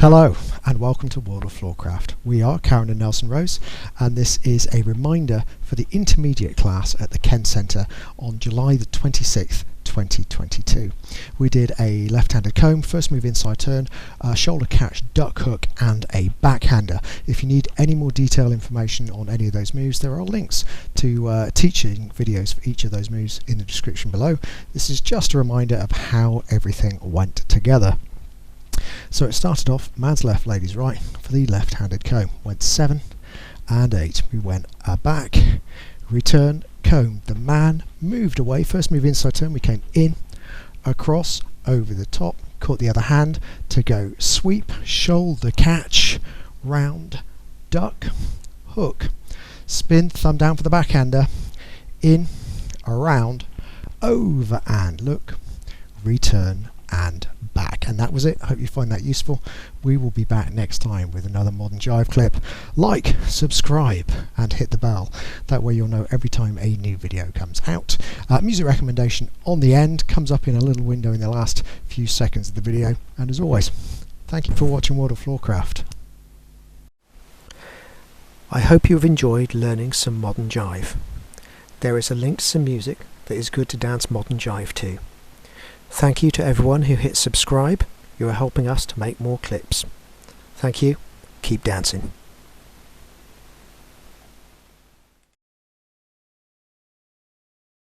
Hello and welcome to World of Floorcraft. We are Karen and Nelson Rose, and this is a reminder for the intermediate class at the Kenn Centre on July the 26th 2022. We did a left-handed comb, first move inside turn, shoulder catch, duck hook and a backhander. If you need any more detailed information on any of those moves, there are links to teaching videos for each of those moves in the description below. This is just a reminder of how everything went together. So it started off man's left, lady's right for the left-handed comb. Went 7 and 8. We went back, return, comb. The man moved away. First move inside turn, we came in, across, over the top, caught the other hand to go sweep, shoulder catch, round, duck, hook, spin, thumb down for the backhander, in, around, over and look, return and back. And that was it. I hope you find that useful. We will be back next time with another modern jive clip. Like, subscribe and hit the bell. That way you'll know every time a new video comes out. Music recommendation on the end comes up in a little window in the last few seconds of the video. And as always, thank you for watching World of Floorcraft. I hope you have enjoyed learning some modern jive. There is a link to some music that is good to dance modern jive to. Thank you to everyone who hit subscribe. You are helping us to make more clips. Thank you. Keep dancing.